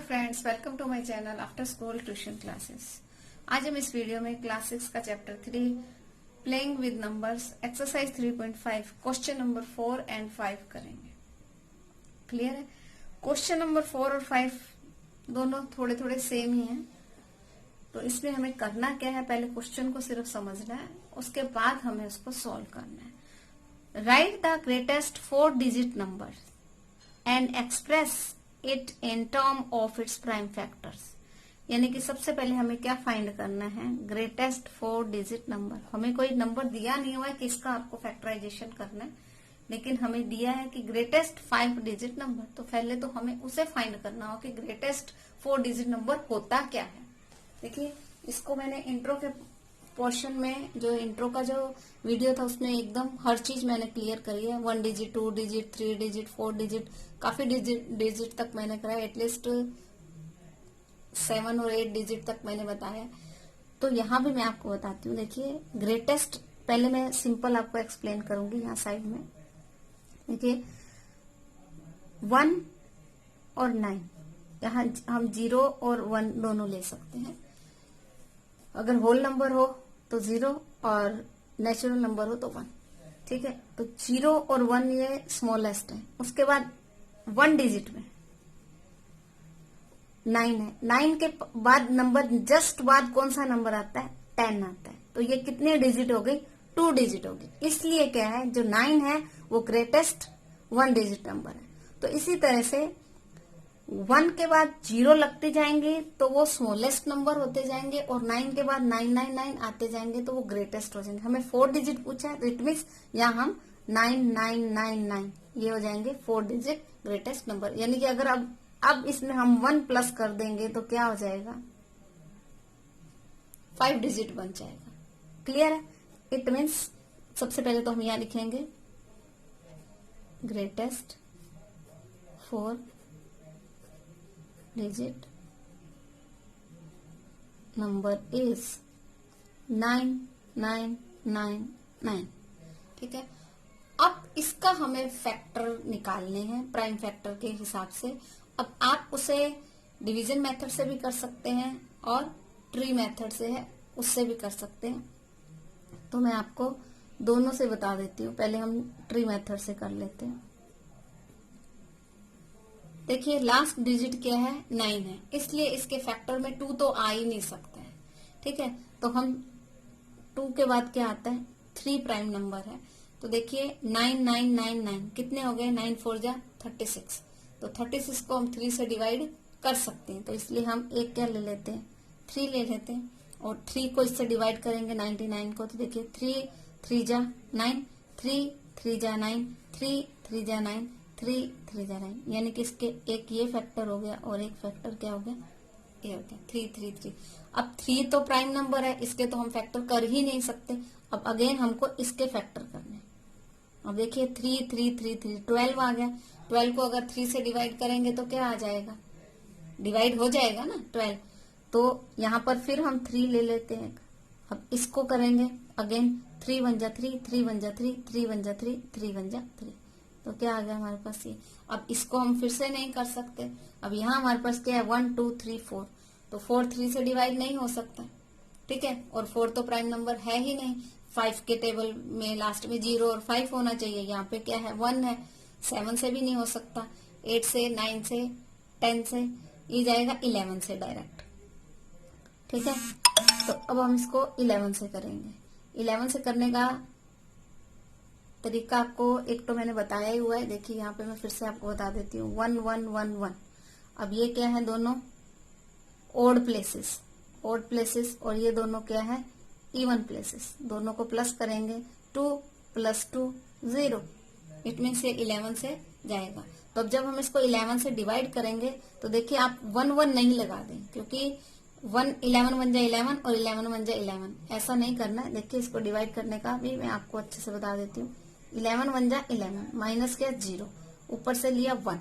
Friends, welcome to my channel after school tuition classes. आज हम इस वीडियो में क्लास 6 का chapter 3 playing with numbers exercise 3.5 question number 4 and 5 करेंगे। Clear है? क्वेश्चन नंबर 4 और 5 दोनों थोड़े थोड़े सेम ही हैं। तो इसमें हमें करना क्या है, पहले क्वेश्चन को सिर्फ समझना है, उसके बाद हमें उसको सॉल्व करना है। Right the greatest 4 digit number and express it in term of its prime factors. यानी कि सबसे पहले हमें क्या फाइंड करना है, ग्रेटेस्ट 4 डिजिट नंबर। हमें कोई नंबर दिया नहीं हुआ है कि इसका आपको फैक्टराइजेशन करना है, लेकिन हमें दिया है कि ग्रेटेस्ट 5 डिजिट नंबर। तो पहले तो हमें उसे फाइंड करना हो कि ग्रेटेस्ट 4 डिजिट नंबर होता क्या है। देखिए, इसको मैंने इंट्रो के पोर्शन में, जो इंट्रो का जो वीडियो था उसमें एकदम हर चीज मैंने क्लियर करी है। 1 डिजिट, 2 डिजिट, 3 डिजिट, 4 डिजिट, काफी डिजिट तक मैंने कराया, एटलीस्ट 7 और 8 डिजिट तक मैंने बताया। तो यहाँ भी मैं आपको बताती हूँ। देखिए, ग्रेटेस्ट पहले मैं सिंपल आपको एक्सप्लेन करूंगी। यहाँ साइड में देखिए 1 और 9, यहाँ हम 0 और 1 दोनों ले सकते हैं। अगर होल नंबर हो तो 0 और नेचुरल नंबर हो तो 1। ठीक है, तो 0 और 1 ये स्मॉलेस्ट है। उसके बाद 1 डिजिट में 9 है। 9 के बाद नंबर जस्ट बाद कौन सा नंबर आता है, 10 आता है। तो ये कितने डिजिट हो गई, 2 डिजिट हो गई। इसलिए क्या है, जो 9 है वो ग्रेटेस्ट 1 डिजिट नंबर है। तो इसी तरह से 1 के बाद 0 लगते जाएंगे तो वो स्मॉलेस्ट नंबर होते जाएंगे, और 9 के बाद 999 आते जाएंगे तो वो ग्रेटेस्ट हो जाएंगे। हमें 4 डिजिट पूछा है, इट मीन्स यहाँ हम 9999 ये हो जाएंगे 4 डिजिट ग्रेटेस्ट नंबर। यानी कि अगर अब इसमें हम 1 प्लस कर देंगे तो क्या हो जाएगा, 5 डिजिट बन जाएगा। क्लियर है? इट मीन्स सबसे पहले तो हम यहाँ लिखेंगे ग्रेटेस्ट 4 डिजिट नंबर इज 9999। ठीक है, अब इसका हमें फैक्टर निकालने हैं प्राइम फैक्टर के हिसाब से। अब आप उसे डिवीजन मेथड से भी कर सकते हैं और ट्री मेथड से है उससे भी कर सकते हैं। तो मैं आपको दोनों से बता देती हूँ। पहले हम ट्री मेथड से कर लेते हैं। देखिए, लास्ट डिजिट क्या है, 9 है, इसलिए इसके फैक्टर में 2 तो आ ही नहीं सकता है। ठीक है, तो हम 2 के बाद क्या आता है, 3 प्राइम नंबर है। तो देखिए 9999 कितने हो गए, 9 4 जा 36। तो 36 को हम 3 से डिवाइड कर सकते हैं, तो इसलिए हम एक क्या ले लेते हैं, 3 ले लेते हैं। और 3 को इससे डिवाइड करेंगे 99 को, तो देखिए 3 3 जा 9, 3 3 जा 9, 3 3 जा 9, 3 3 जा 9। यानी कि इसके एक ये फैक्टर हो गया और एक फैक्टर क्या हो गया, ये हो गया 3 3 3। अब 3 तो प्राइम नंबर है, इसके तो हम फैक्टर कर ही नहीं सकते। अब अगेन हमको इसके फैक्टर करने। अब देखिए 3 3 3 3 12 आ गया। 12 को अगर 3 से डिवाइड करेंगे तो क्या आ जाएगा, डिवाइड हो जाएगा ना 12। तो यहाँ पर फिर हम 3 ले लेते हैं। अब इसको करेंगे अगेन, 3 1 जा 3, 3 1 जा 3, 3 1 जा 3, 3 1 जा 3। तो क्या आ गया हमारे पास ये। अब इसको हम फिर से नहीं कर सकते। अब यहाँ हमारे पास क्या है, 1 2 3 4। तो 4 3 से डिवाइड नहीं हो सकता। ठीक है, और 4 तो प्राइम नंबर है ही नहीं। 5 के टेबल में लास्ट में 0 और 5 होना चाहिए, यहाँ पे क्या है 1 है। 7 से भी नहीं हो सकता, 8 से, 9 से, 10 से, ये जाएगा 11 से डायरेक्ट। ठीक है, तो अब हम इसको 11 से करेंगे। 11 से करने का तरीका आपको एक तो मैंने बताया ही हुआ है। देखिए यहाँ पे मैं फिर से आपको बता देती हूँ, 1 1 1 1। अब ये क्या है, दोनों ओड प्लेसेस, और ये दोनों क्या है, इवन प्लेसेस। दोनों को प्लस करेंगे, 2 + 2 0। इट मीन्स ये 11 से जाएगा। तो अब जब हम इसको 11 से डिवाइड करेंगे तो देखिए आप 1 1 नहीं लगा दें, क्योंकि 11 1 जा 11 और 11 1 जा 11, ऐसा नहीं करना है। देखिए, इसको डिवाइड करने का भी मैं आपको अच्छे से बता देती हूँ। 11 1 जा 11, माइनस क्या 0, ऊपर से लिया 1।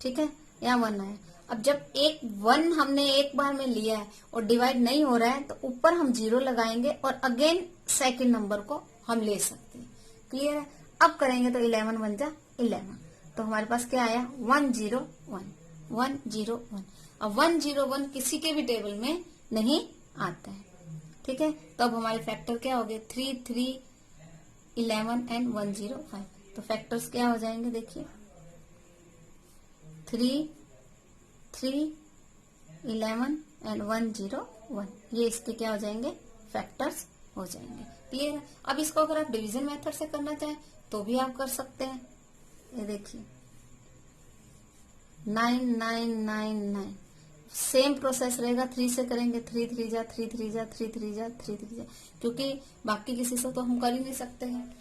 ठीक है, यहाँ 1 आया। अब जब एक 1 हमने एक बार में लिया है और डिवाइड नहीं हो रहा है, तो ऊपर हम 0 लगाएंगे और अगेन सेकंड नंबर को हम ले सकते हैं। क्लियर है? अब करेंगे तो 11 1 जा 11। तो हमारे पास क्या आया, 1 0 1 1 0 1। अब 101 किसी के भी टेबल में नहीं आता है। ठीक है, तो अब हमारे फैक्टर क्या हो गए, 3, 3, 11 एंड 105। तो फैक्टर्स क्या हो जाएंगे, देखिए 3, 3, 11 एंड 101, ये इसके क्या हो जाएंगे, फैक्टर्स हो जाएंगे। क्लियर है। अब इसको अगर आप डिवीजन मेथड से करना चाहें तो भी आप कर सकते हैं। ये देखिए 9999, सेम प्रोसेस रहेगा, 3 से करेंगे, 3 3 जा 3 3 जा 3 3 जा 3 3 जा, क्योंकि बाकी किसी से तो हम कर ही नहीं सकते हैं।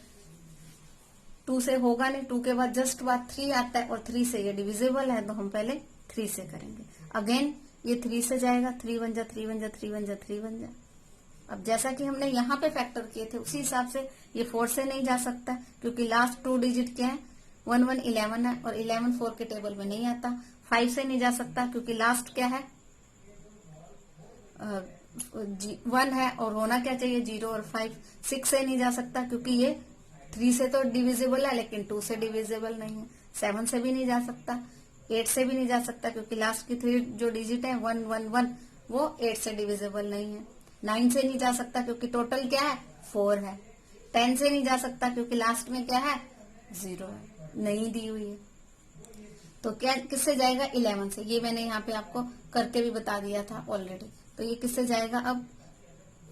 2 से होगा नहीं, 2 के बाद जस्ट बाद 3 आता है और 3 से ये डिविजिबल है, तो हम पहले 3 से करेंगे। अगेन ये 3 से जाएगा, 3 1 जा 3 1 जा 3 1 जा 3 1 जा। अब जैसा कि हमने यहाँ पे फैक्टर किए थे उसी हिसाब से ये 4 से नहीं जा सकता, क्योंकि लास्ट 2 डिजिट क्या है, 1 1 11 है और 11 4 के टेबल में नहीं आता। 5 से नहीं जा सकता क्योंकि लास्ट क्या है, 1 है और होना क्या चाहिए 0 और 5। 6 से नहीं जा सकता क्योंकि ये 3 से तो डिविजिबल है लेकिन 2 से डिविजिबल नहीं है। 7 से भी नहीं जा सकता, 8 से भी नहीं जा सकता क्योंकि लास्ट की 3 जो डिजिट है 1 1 1 वो 8 से डिविजिबल नहीं है। 9 से नहीं जा सकता क्योंकि टोटल क्या है 4 है। 10 से नहीं जा सकता क्योंकि लास्ट में क्या है 0 है, नहीं दी हुई है। तो क्या किससे जाएगा, 11 से। ये मैंने यहाँ पे आपको करके भी बता दिया था ऑलरेडी। तो ये किससे जाएगा, अब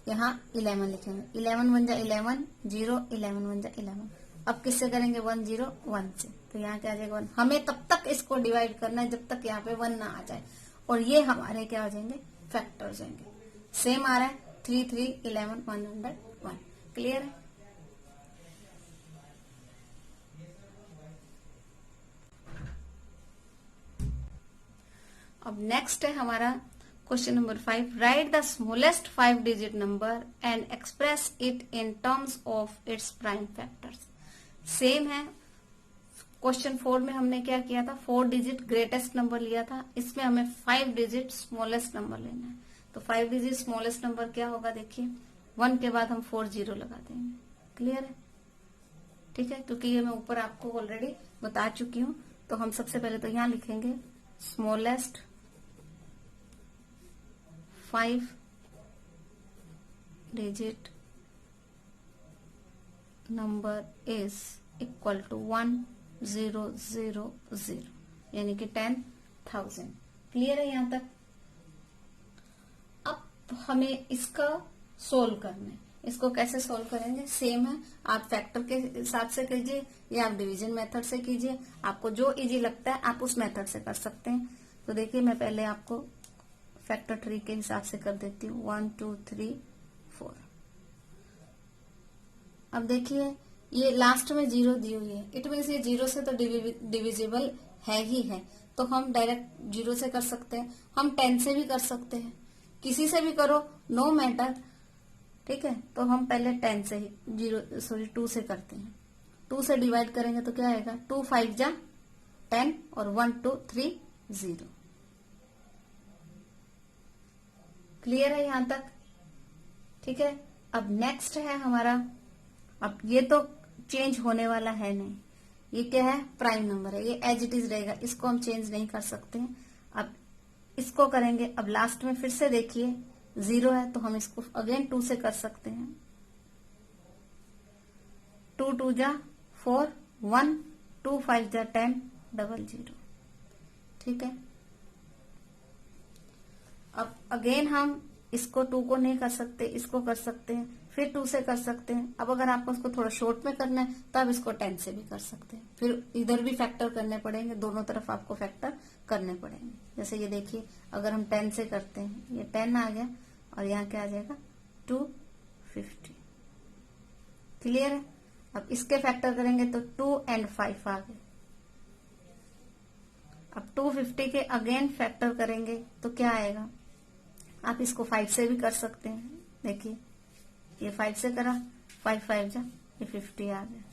यहाँ 11 लिखेंगे, 11 1 जा 11, 0 11 1 जा 11। अब किससे करेंगे, 1 0 1 से। तो यहाँ क्या आ जाएगा 1। हमें तब तक इसको डिवाइड करना है जब तक यहाँ पे 1 ना आ जाए, और ये हमारे क्या हो जाएंगे, फैक्टर हो जाएंगे। सेम आ रहा है 3 3 11 101। क्लियर है। अब नेक्स्ट है हमारा question number 5। Right the smallest 5 digit number and express it in terms of its prime factors. Same है, क्वेश्चन 4 में हमने क्या किया था, 4 डिजिट ग्रेटेस्ट नंबर लिया था। इसमें हमें 5 डिजिट स्मॉलेस्ट नंबर लेना है। तो 5 डिजिट स्मॉलेस्ट नंबर क्या होगा, देखिए 1 के बाद हम 4 0 लगा देंगे। क्लियर है, ठीक है, क्योंकि ये मैं ऊपर आपको ऑलरेडी बता चुकी हूँ। तो हम सबसे पहले तो यहाँ लिखेंगे smallest 5 digit number is equal to 1000, यानी कि 10,000। क्लियर है यहाँ तक। अब हमें इसका सोल्व करना है। इसको कैसे सोल्व करेंगे, सेम है, आप फैक्टर के हिसाब से कीजिए या आप डिवीजन मेथड से कीजिए, आपको जो इजी लगता है आप उस मेथड से कर सकते हैं। तो देखिए मैं पहले आपको फैक्टर ट्री के हिसाब से कर देती हूँ, 1 2 3 4। अब देखिए ये लास्ट में 0 दी हुई है, इट मीन्स ये 0 से तो डिविजिबल है ही है, तो हम डायरेक्ट 0 से कर सकते हैं। हम 10 से भी कर सकते हैं, किसी से भी करो, नो मैटर। ठीक है, तो हम पहले 10 से ही 2 से करते हैं। 2 से डिवाइड करेंगे तो क्या आएगा, 2 5 जा 10 और 1 2 3 0। क्लियर है यहां तक। ठीक है, अब नेक्स्ट है हमारा, अब ये तो चेंज होने वाला है नहीं, ये क्या है, प्राइम नंबर है, ये एज इट इज रहेगा, इसको हम चेंज नहीं कर सकते हैं। अब इसको करेंगे, अब लास्ट में फिर से देखिए 0 है तो हम इसको अगेन 2 से कर सकते हैं। 2 2 जा 4 1 2 5 जा 10 00। ठीक है, अब अगेन हम इसको 2 को नहीं कर सकते, इसको कर सकते हैं, फिर 2 से कर सकते हैं। अब अगर आपको इसको थोड़ा शॉर्ट में करना है तो आप इसको 10 से भी कर सकते हैं। फिर इधर भी फैक्टर करने पड़ेंगे, दोनों तरफ आपको फैक्टर करने पड़ेंगे। जैसे ये देखिए अगर हम 10 से करते हैं, ये 10 आ गया और यहाँ क्या आ जाएगा 250। क्लियर है। अब इसके फैक्टर करेंगे तो 2 and 5 आ गए। अब 250 के अगेन फैक्टर करेंगे तो क्या आएगा, आप इसको 5 से भी कर सकते हैं। देखिए ये 5 से करा, 5 5 जा, ये 50 आ गया।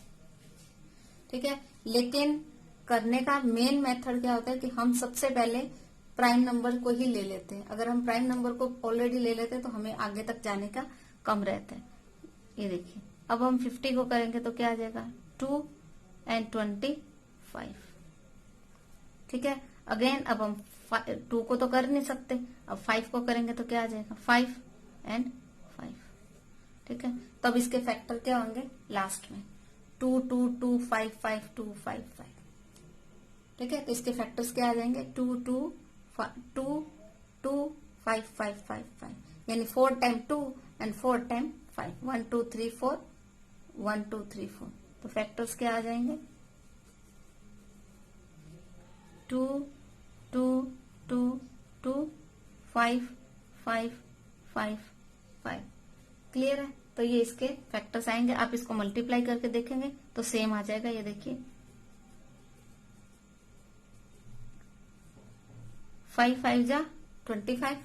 ठीक है, लेकिन करने का मेन मेथड क्या होता है कि हम सबसे पहले प्राइम नंबर को ही ले लेते हैं। अगर हम प्राइम नंबर को ऑलरेडी ले लेते हैं तो हमें आगे तक जाने का कम रहता है। ये देखिए अब हम 50 को करेंगे तो क्या आ जाएगा, 2 and 25। ठीक है, अगेन अब हम 2 को तो कर नहीं सकते, अब 5 को करेंगे तो क्या आ जाएगा 5 एंड 5। ठीक है, तो अब इसके फैक्टर क्या होंगे लास्ट में 2 2 2 5 5 2 5 5। ठीक है, तो इसके फैक्टर्स क्या आ जाएंगे 2 2 2 2 5 5 5 5, यानी 4 टाइम 2 एंड 4 टाइम 5, 1 2 3 4 1 2 3 4। तो फैक्टर्स क्या आ जाएंगे 2 2 2 2 5 5 5 5। क्लियर है, तो ये इसके फैक्टर्स आएंगे। आप इसको मल्टीप्लाई करके देखेंगे तो सेम आ जाएगा। ये देखिए 5 5 जा 25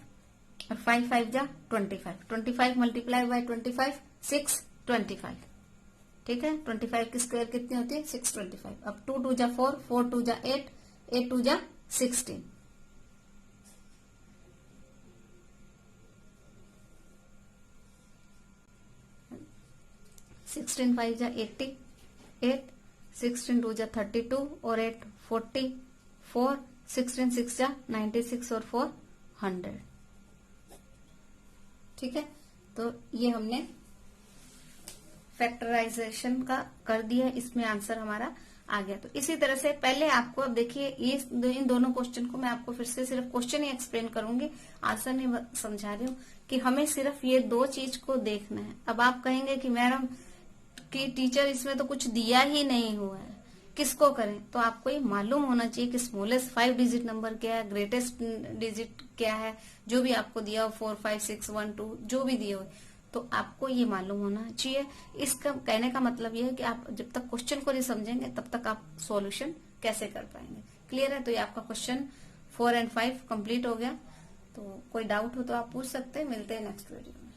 और 5 5 जा 25, 25 मल्टीप्लाई बाय 25 6 25। ठीक है, 25 की स्क्वायर कितनी होती है 625। अब 2 2 जा 4 4 2 जा 8 8 2 जा 16। सिक्सटीन 5 जा 88, 16 2 जा 32 और 8 44, 16 6 जा 96 और 4 100। ठीक है, तो ये हमने फैक्टराइजेशन का कर दिया, इसमें आंसर हमारा आ गया। तो इसी तरह से पहले आपको अब देखिए ये इन दोनों क्वेश्चन को मैं आपको फिर से सिर्फ क्वेश्चन ही एक्सप्लेन करूंगी, आंसर नहीं समझा रही हूँ, कि हमें सिर्फ ये 2 चीज को देखना है। अब आप कहेंगे कि मैडम कि टीचर इसमें तो कुछ दिया ही नहीं हुआ है, किसको करें? तो आपको ये मालूम होना चाहिए कि स्मॉलेस्ट 5 डिजिट नंबर क्या है, ग्रेटेस्ट डिजिट क्या है, जो भी आपको दिया हो 4 5 6 1 2 जो भी दिए हो, तो आपको ये मालूम होना चाहिए। इसका कहने का मतलब ये है कि आप जब तक क्वेश्चन को नहीं समझेंगे तब तक आप सॉल्यूशन कैसे कर पाएंगे। क्लियर है, तो ये आपका क्वेश्चन 4 एंड 5 कंप्लीट हो गया। तो कोई डाउट हो तो आप पूछ सकते हैं। मिलते हैं नेक्स्ट वीडियो में।